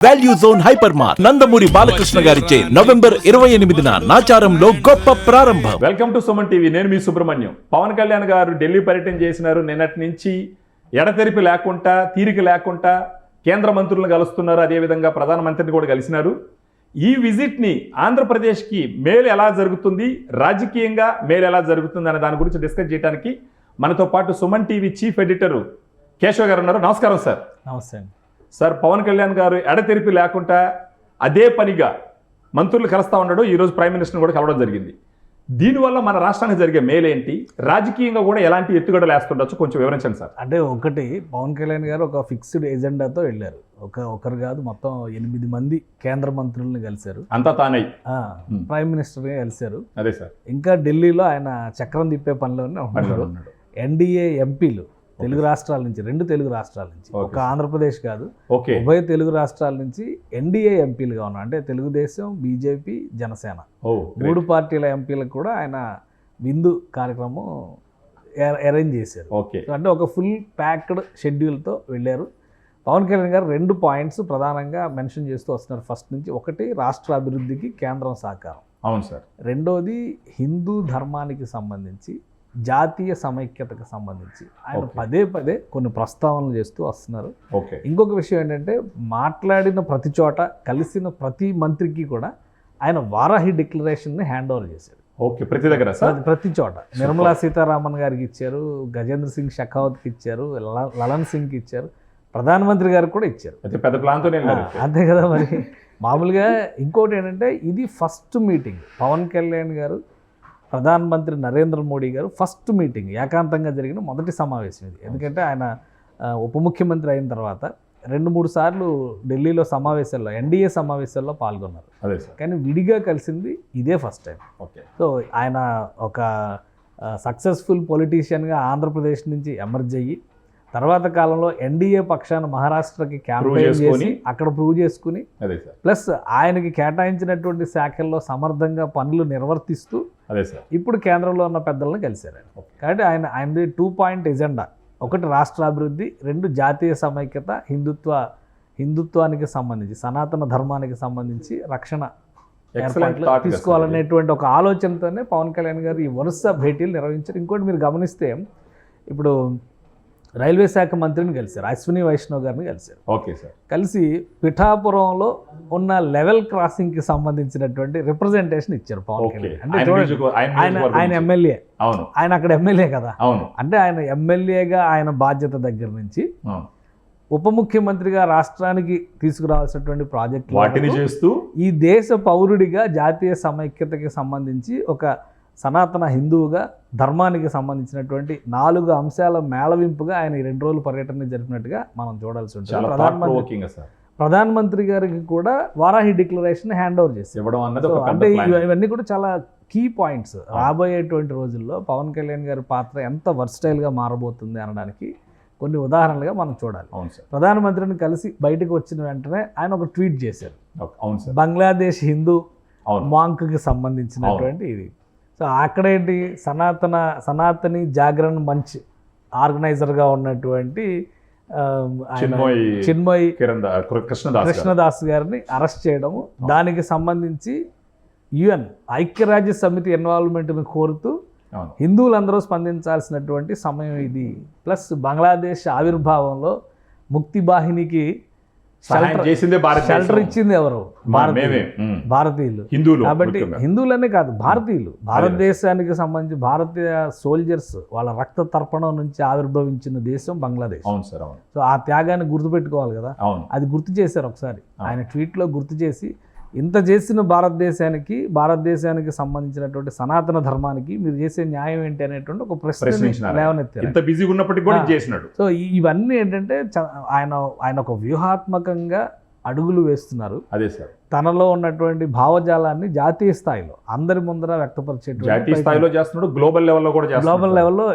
Value zone hyper mart Nandamuri Balakrishna గారిచే November 28న నాచారంలో గొప్ప ప్రారంభం. Welcome to Suman TV. నేను మీ సుబ్రహ్మణ్యం. పవన్ కళ్యాణ్ గారు ఢిల్లీ పర్యటన చేసినారు. నిన్నటి నుంచి ఎడతెరిపి లేకుండా, తీరిక లేకుండా కేంద్ర మంత్రులను కలుస్తున్నారు. అదేవిధంగా ప్రధానమంత్రిని కూడా కలిసినారు. ఈ విజిట్ని ఆంధ్రప్రదేశ్కి మేలు ఎలా జరుగుతుంది, రాజకీయంగా మేలు ఎలా జరుగుతుంది అనే దాని గురించి డిస్కస్ చేయడానికి మనతో పాటు Suman TV chief editor Keshav గారు ఉన్నారు. నమస్కారం సార్. నమస్తే అండి. సార్, పవన్ కళ్యాణ్ గారు ఎడతెరిపి లేకుండా అదే పనిగా మంత్రులు కలుస్తూ ఉన్నాడు. ఈరోజు ప్రైమ్ మినిస్టర్ని కూడా కలవడం జరిగింది. దీనివల్ల మన రాష్ట్రానికి జరిగే మేలేంటి, రాజకీయంగా కూడా ఎలాంటి ఎత్తుగడలు వేస్తుండొచ్చు కొంచెం వివరించండి సార్. అంటే ఒకటి, పవన్ కళ్యాణ్ గారు ఒక ఫిక్స్డ్ ఎజెండాతో వెళ్ళారు. ఒకరు కాదు, మొత్తం 8 మంది కేంద్ర మంత్రులను కలిశారు. అంతా తానై ప్రైమ్ మినిస్టర్గా కలిశారు. అదే సార్. ఇంకా ఢిల్లీలో ఆయన చక్రం తిప్పే పనిలోనే ఉన్నారు. ఎన్డీఏ ఎంపీలు తెలుగు రాష్ట్రాల నుంచి, 2 తెలుగు రాష్ట్రాల నుంచి, ఒక ఆంధ్రప్రదేశ్ కాదు, ఉభయ తెలుగు రాష్ట్రాల నుంచి ఎన్డీఏ ఎంపీలుగా ఉన్నారు. అంటే తెలుగుదేశం, బీజేపీ, జనసేన 3 పార్టీల ఎంపీలకు కూడా ఆయన విందు కార్యక్రమం అరేంజ్ చేశారు. అంటే ఒక ఫుల్ ప్యాక్డ్ షెడ్యూల్తో వెళ్ళారు. పవన్ కళ్యాణ్ గారు 2 పాయింట్స్ ప్రధానంగా మెన్షన్ చేస్తూ వస్తున్నారు ఫస్ట్ నుంచి. ఒకటి, రాష్ట్ర అభివృద్ధికి కేంద్రం సహకారం. అవును సార్. రెండోది, హిందూ ధర్మానికి సంబంధించి, జాతీయ సమైక్యతకు సంబంధించి ఆయన పదే కొన్ని ప్రస్తావనలు చేస్తూ వస్తున్నారు. ఇంకొక విషయం ఏంటంటే, మాట్లాడిన ప్రతి చోట, కలిసిన ప్రతి మంత్రికి కూడా ఆయన వారాహి డిక్లరేషన్ని హ్యాండ్ ఓవర్ చేశారు. ప్రతి చోట నిర్మలా సీతారామన్ గారికి ఇచ్చారు, గజేంద్ర సింగ్ షెకావత్కి ఇచ్చారు, లలన్ సింగ్కి ఇచ్చారు, ప్రధానమంత్రి గారికి కూడా ఇచ్చారు. అంతే కదా మరి. మామూలుగా ఇంకోటి ఏంటంటే, ఇది ఫస్ట్ మీటింగ్ పవన్ కళ్యాణ్ గారు, ప్రధానమంత్రి నరేంద్ర మోడీ గారు ఫస్ట్ మీటింగ్, ఏకాంతంగా జరిగిన మొదటి సమావేశం ఇది. ఎందుకంటే ఆయన ఉప ముఖ్యమంత్రి అయిన తర్వాత 2-3 సార్లు ఢిల్లీలో సమావేశాల్లో, ఎన్డీఏ సమావేశాల్లో పాల్గొన్నారు. కానీ విడిగా కలిసింది ఇదే ఫస్ట్ టైం. సో ఆయన ఒక సక్సెస్ఫుల్ పొలిటీషియన్గా ఆంధ్రప్రదేశ్ నుంచి ఎమర్జ్ అయ్యి, తర్వాత కాలంలో ఎన్డీఏ పక్షాన మహారాష్ట్రకి క్యాంపెయిన్ చేసి అక్కడ ప్రూవ్ చేసుకుని, ప్లస్ ఆయనకి కేటాయించినటువంటి శాఖల్లో సమర్థంగా పనులు నిర్వర్తిస్తూ ఇప్పుడు కేంద్రంలో ఉన్న పెద్దలను కలిశారు. కాబట్టి ఆయనది 2 పాయింట్ ఎజెండా. ఒకటి, రాష్ట్ర అభివృద్ధి. 2, జాతీయ సమైక్యత, హిందుత్వానికి సంబంధించి, సనాతన ధర్మానికి సంబంధించి రక్షణ తీసుకోవాలనేటువంటి ఒక ఆలోచనతోనే పవన్ కళ్యాణ్ గారు ఈ వరుస భేటీలు నిర్వహించారు. ఇంకోటి మీరు గమనిస్తే, ఇప్పుడు రైల్వే శాఖ మంత్రిని కలిశారు, అశ్విని వైష్ణవ్ గారిని కలిశారు. కలిసి పిఠాపురంలో ఉన్న లెవెల్ క్రాసింగ్కి సంబంధించినటువంటి రిప్రజెంటేషన్ ఇచ్చారు పవన్ కళ్యాణ్. అంటే ఆయన ఎమ్మెల్యే, ఆయన అక్కడ ఎమ్మెల్యే కదా. అంటే ఆయన ఎమ్మెల్యేగా ఆయన బాధ్యత దగ్గర నుంచి ఉప ముఖ్యమంత్రిగా రాష్ట్రానికి తీసుకురావాల్సినటువంటి ప్రాజెక్టులు చేస్తూ, ఈ దేశ పౌరుడిగా జాతీయ సమైక్యతకి సంబంధించి, ఒక సనాతన హిందువుగా, ధర్మానికి సంబంధించినటువంటి 4 అంశాల మేళవింపుగా ఆయన 2 రోజుల పర్యటన జరిపినట్టుగా మనం చూడాల్సి ఉంటుంది. ప్రధానమంత్రి గారికి కూడా వారాహి డిక్లరేషన్ హ్యాండ్ ఓవర్ చేసి ఇవ్వడం అన్నది, అంటే ఇవన్నీ కూడా చాలా కీ పాయింట్స్. రాబోయేటువంటి రోజుల్లో పవన్ కళ్యాణ్ గారి పాత్ర ఎంత వర్స్టైల్గా మారబోతుంది అనడానికి కొన్ని ఉదాహరణలుగా మనం చూడాలి. ప్రధానమంత్రిని కలిసి బయటకు వచ్చిన వెంటనే ఆయన ఒక ట్వీట్ చేశారు. బంగ్లాదేశ్ హిందూ మాంక్కి సంబంధించినటువంటి ఇది. సో అక్కడేంటి, సనాతని జాగరణ్ మంచ్ ఆర్గనైజర్గా ఉన్నటువంటి చిన్మయ్ కృష్ణదాస్ గారిని అరెస్ట్ చేయడము, దానికి సంబంధించి UN ఐక్యరాజ్య సమితి ఇన్వాల్వ్మెంట్ని కోరుతూ హిందువులందరూ స్పందించాల్సినటువంటి సమయం ఇది. ప్లస్ బంగ్లాదేశ్ ఆవిర్భావంలో ముక్తి బాహినికి షెల్టర్ ఇచ్చింది ఎవరు? భారతీయులు. కాబట్టి హిందువులనే కాదు, భారతీయులు, భారతదేశానికి సంబంధించి భారతీయ సోల్జర్స్ వాళ్ళ రక్త తర్పణం నుంచి ఆవిర్భవించిన దేశం బంగ్లాదేశ్. సో ఆ త్యాగాన్ని గుర్తుపెట్టుకోవాలి కదా. అది గుర్తు చేశారు ఒకసారి ఆయన ట్వీట్లో. గుర్తు చేసి, ఇంత చేసిన భారతదేశానికి సంబంధించినటువంటి సనాతన ధర్మానికి మీరు చేసే న్యాయం ఏంటి అనేటువంటి ఒక ప్రశ్న లేవనెత్తారు. సో ఇవన్నీ ఏంటంటే, ఆయన ఒక వ్యూహాత్మకంగా అడుగులు వేస్తున్నారు. అదే సార్. తనలో ఉన్నటువంటి భావజాలాన్ని జాతీయ స్థాయిలో అందరి ముందర వ్యక్తపరిచేటువంటి, గ్లోబల్ లెవెల్లో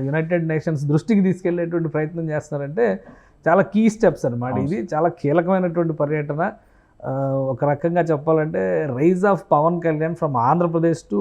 యునైటెడ్ నేషన్స్ దృష్టికి తీసుకెళ్లేటువంటి ప్రయత్నం చేస్తున్నారంటే చాలా కీ స్టెప్స్ అన్నమాట. ఇది చాలా కీలకమైనటువంటి పర్యటన. ఒక రకంగా చెప్పాలంటే, rise of Pawan Kalyan from Andhra Pradesh to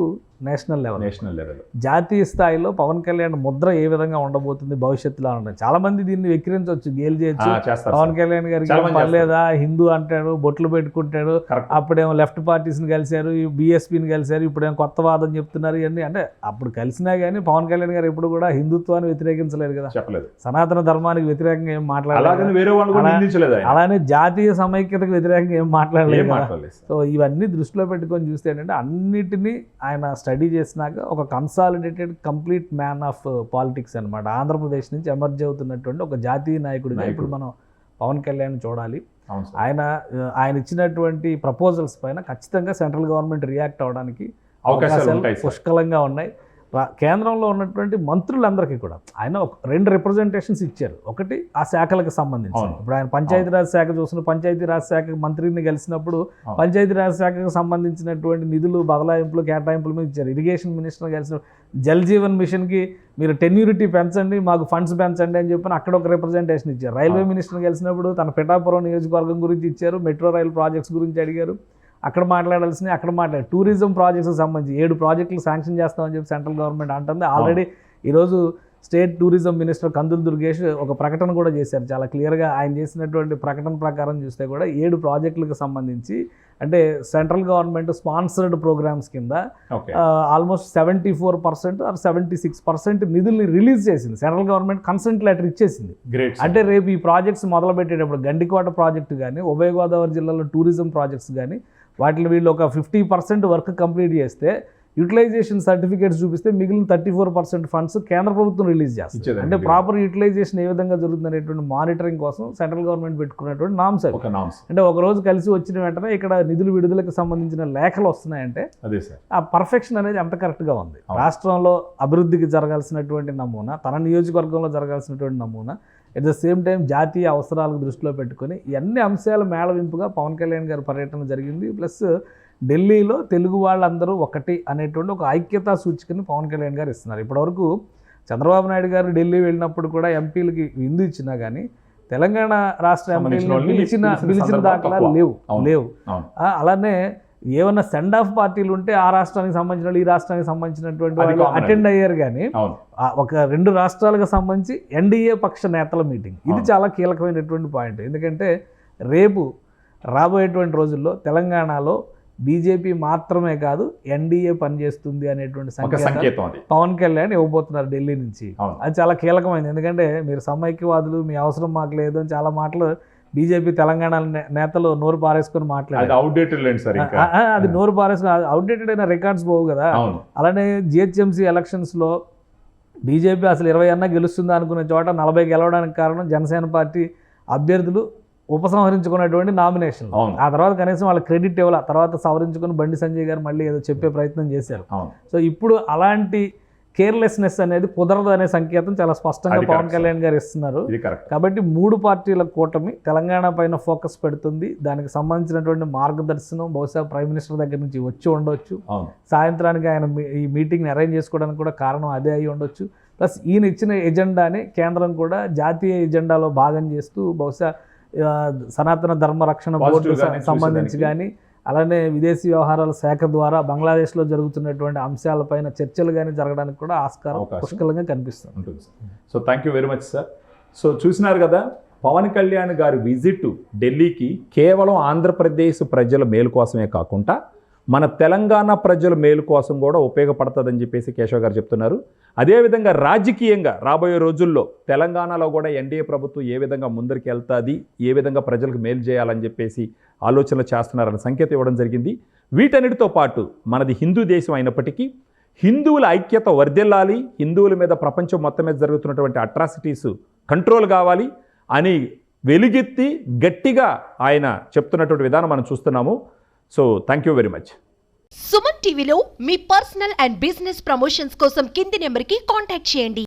national level జాతీయ స్థాయిలో పవన్ కళ్యాణ్ ముద్ర ఏ విధంగా ఉండబోతుంది భవిష్యత్తులో ఉండదు. చాలా మంది దీన్ని వెక్కిరించవచ్చు, గేలి చేయొచ్చు. పవన్ కళ్యాణ్ గారికి పర్లేదా, హిందూ అంటాడు, బొట్లు పెట్టుకుంటాడు, అప్పుడేమో లెఫ్ట్ పార్టీస్ని కలిశారు, బీఎస్పీని కలిశారు, ఇప్పుడేమో కొత్త వాదం చెప్తున్నారు. ఇవన్నీ అంటే అప్పుడు కలిసినా కానీ పవన్ కళ్యాణ్ గారు ఎప్పుడు కూడా హిందుత్వాన్ని వ్యతిరేకించలేదు కదా, చెప్పలేదు. సనాతన ధర్మానికి వ్యతిరేకంగా ఏం మాట్లాడలేదు, అలానే జాతీయ సమైక్యతకు వ్యతిరేకంగా ఏం మాట్లాడలేదు. సో ఇవన్నీ దృష్టిలో పెట్టుకొని చూస్తే ఏంటంటే అన్నిటినీ ఆయన స్టడీ చేసినాక ఒక consolidated complete man of politics అనమాట. ఆంధ్రప్రదేశ్ నుంచి ఎమర్జ్ అవుతున్నటువంటి ఒక జాతీయ నాయకుడిగా ఇప్పుడు మనం పవన్ కళ్యాణ్ చూడాలి. ఆయన ఇచ్చినటువంటి ప్రపోజల్స్ పైన ఖచ్చితంగా సెంట్రల్ గవర్నమెంట్ రియాక్ట్ అవ్వడానికి అవకాశాలు పుష్కలంగా ఉన్నాయి. కేంద్రంలో ఉన్నటువంటి మంత్రులందరికీ కూడా ఆయన 2 రిప్రజెంటేషన్స్ ఇచ్చారు. ఒకటి ఆ శాఖలకు సంబంధించి, ఇప్పుడు ఆయన పంచాయతీరాజ్ శాఖ చూసిన పంచాయతీరాజ్ శాఖ మంత్రిని కలిసినప్పుడు పంచాయతీరాజ్ శాఖకు సంబంధించినటువంటి నిధులు బదలాయింపులు కేటాయింపుల మీద ఇచ్చారు. ఇరిగేషన్ మినిస్టర్ కలిసిన జల్ జీవన్ మిషన్కి మీరు టెన్యూరిటీ పెంచండి, మాకు ఫండ్స్ పెంచండి అని చెప్పి అక్కడ ఒక రిప్రజెంటేషన్ ఇచ్చారు. రైల్వే మినిస్టర్ కలిసినప్పుడు తన పిఠాపురం నియోజకవర్గం గురించి ఇచ్చారు, మెట్రో రైల్ ప్రాజెక్ట్స్ గురించి అడిగారు, అక్కడ మాట్లాడాల్సినవి అక్కడ మాట్లాడారు. టూరిజం ప్రాజెక్ట్స్కి సంబంధించి 7 ప్రాజెక్టులు శాంక్షన్ చేస్తామని చెప్పి సెంట్రల్ గవర్నమెంట్ అంటుంది. ఆల్రెడీ ఈరోజు స్టేట్ టూరిజం మినిస్టర్ కందుల దుర్గేష్ ఒక ప్రకటన కూడా చేశారు. చాలా క్లియర్గా ఆయన చేసినటువంటి ప్రకటన ప్రకారం చూస్తే కూడా 7 ప్రాజెక్టులకు సంబంధించి అంటే సెంట్రల్ గవర్నమెంట్ స్పాన్సర్డ్ ప్రోగ్రామ్స్ కింద ఆల్మోస్ట్ 74% ఆర్ 76% నిధుల్ని రిలీజ్ చేసింది. సెంట్రల్ గవర్నమెంట్ కన్సెంట్ లెటర్ ఇచ్చేసింది. అంటే రేపు ఈ ప్రాజెక్ట్స్ మొదలు పెట్టేటప్పుడు గండికోట ప్రాజెక్టు కానీ, ఉభయ గోదావరి జిల్లాలో టూరిజం ప్రాజెక్ట్స్ కానీ వాటిని వీళ్ళు ఒక 50% వర్క్ కంప్లీట్ చేస్తే యూటిలైజేషన్ సర్టిఫికేట్స్ చూపిస్తే మిగిలిన 34% ఫండ్స్ కేంద్ర ప్రభుత్వం రిలీజ్ చేస్తుంది. అంటే ప్రాపర్ యూటిలైజేషన్ ఏ విధంగా జరుగుతుంది అనేటువంటి మానిటరింగ్ కోసం సెంట్రల్ గవర్నమెంట్ పెట్టుకున్నటువంటి నామ్స్ అవి. అంటే ఒక రోజు కలిసి వచ్చిన వెంటనే ఇక్కడ నిధులు విడుదలకు సంబంధించిన లేఖలు వస్తున్నాయంటే ఆ పర్ఫెక్షన్ అనేది ఎంత కరెక్ట్గా ఉంది. రాష్ట్రంలో అభివృద్ధికి జరగాల్సినటువంటి నమూనా, తన నియోజకవర్గంలో జరగాల్సినటువంటి నమూనా, ఎట్ ద సేమ్ టైం జాతీయ అవసరాలకు దృష్టిలో పెట్టుకొని ఇవన్నీ అంశాలు మేళవింపుగా పవన్ కళ్యాణ్ గారి పర్యటన జరిగింది. ప్లస్ ఢిల్లీలో తెలుగు వాళ్ళందరూ ఒకటి అనేటువంటి ఒక ఐక్యతా సూచికని పవన్ కళ్యాణ్ గారు ఇస్తున్నారు. ఇప్పటివరకు చంద్రబాబు నాయుడు గారు ఢిల్లీ వెళ్ళినప్పుడు కూడా ఎంపీలకి విందు ఇచ్చినా కానీ తెలంగాణ రాష్ట్ర ఎంపీలను పిలిచిన దాఖలా లేవు. అలానే ఏమన్నా సెండ్ ఆఫ్ పార్టీలు ఉంటే ఆ రాష్ట్రానికి సంబంధించిన వాళ్ళు, ఈ రాష్ట్రానికి సంబంధించినటువంటి వాళ్ళు అటెండ్ అయ్యారు. కానీ ఒక 2 రాష్ట్రాలకు సంబంధించి ఎన్డీఏ పక్ష నేతల మీటింగ్ ఇది చాలా కీలకమైనటువంటి పాయింట్. ఎందుకంటే రేపు రాబోయేటువంటి రోజుల్లో తెలంగాణలో బీజేపీ మాత్రమే కాదు ఎన్డీఏ పనిచేస్తుంది అనేటువంటి సంకేతం పవన్ కళ్యాణ్ ఇవ్వబోతున్నారు ఢిల్లీ నుంచి. అది చాలా కీలకమైంది. ఎందుకంటే మీరు సమైక్యవాదులు, మీ అవసరం మాకు లేదు అని చాలా మాటలు బీజేపీ తెలంగాణ నేతలు నోరు పారేసుకొని మాట్లాడారు. అది నోరు పారేసుకుని అవుట్డేటెడ్ అయిన రికార్డ్స్ పోవు కదా. అలానే జిహెచ్ఎంసీ ఎలక్షన్స్లో బీజేపీ అసలు 20 అన్నా గెలుస్తుందా అనుకునే చోట 40 గెలవడానికి కారణం జనసేన పార్టీ అభ్యర్థులు ఉపసంహరించుకున్నటువంటి నామినేషన్. ఆ తర్వాత కనీసం వాళ్ళ క్రెడిట్ ఇవ్వాలి. ఆ తర్వాత సవరించుకుని బండి సంజయ్ గారు మళ్ళీ ఏదో చెప్పే ప్రయత్నం చేశారు. సో ఇప్పుడు అలాంటి కేర్లెస్నెస్ అనేది కుదరదు అనే సంకేతం చాలా స్పష్టంగా పవన్ కళ్యాణ్ గారు ఇస్తున్నారు. కాబట్టి 3 పార్టీల కూటమి తెలంగాణ పైన ఫోకస్ పెడుతుంది. దానికి సంబంధించినటువంటి మార్గదర్శనం బహుశా ప్రైమ్ మినిస్టర్ దగ్గర నుంచి వచ్చి ఉండొచ్చు. సాయంత్రానికి ఆయన ఈ మీటింగ్ని అరేంజ్ చేసుకోవడానికి కూడా కారణం అదే అయి ఉండొచ్చు. ప్లస్ ఈయన ఇచ్చిన ఎజెండాని కేంద్రం కూడా జాతీయ ఎజెండాలో భాగం చేస్తూ బహుశా సనాతన ధర్మ రక్షణ బోర్డు సంబంధించి కానీ, అలానే విదేశీ వ్యవహారాల శాఖ ద్వారా బంగ్లాదేశ్లో జరుగుతున్నటువంటి అంశాలపైన చర్చలు కానీ జరగడానికి కూడా ఆస్కారం పుష్కలంగా కనిపిస్తుంది. So thank you very much sir. So చూసినారు కదా, పవన్ కళ్యాణ్ గారి విజిట్ ఢిల్లీకి కేవలం ఆంధ్రప్రదేశ్ ప్రజల మేలు కోసమే కాకుండా మన తెలంగాణ ప్రజల మేలు కోసం కూడా ఉపయోగపడుతుందని చెప్పేసి కేశవ్ గారు చెప్తున్నారు. అదేవిధంగా రాజకీయంగా రాబోయే రోజుల్లో తెలంగాణలో కూడా ఎన్డీఏ ప్రభుత్వం ఏ విధంగా ముందరికి వెళ్తుంది, ఏ విధంగా ప్రజలకు మేలు చేయాలని చెప్పేసి ఆలోచనలు చేస్తున్నారని సంకేతం ఇవ్వడం జరిగింది. వీటన్నిటితో పాటు మనది హిందూ దేశం అయినప్పటికీ హిందువుల ఐక్యత వర్ధిల్లాలి, హిందువుల మీద ప్రపంచం మొత్తం మీద జరుగుతున్నటువంటి అట్రాసిటీస్ కంట్రోల్ కావాలి అని వెలుగెత్తి గట్టిగా ఆయన చెప్తున్నటువంటి విధానం మనం చూస్తున్నాము. So thank you very much. Suman టీవీలో మీ పర్సనల్ అండ్ బిజినెస్ ప్రమోషన్స్ కోసం కింది నెంబర్కి కాంటాక్ట్ చేయండి.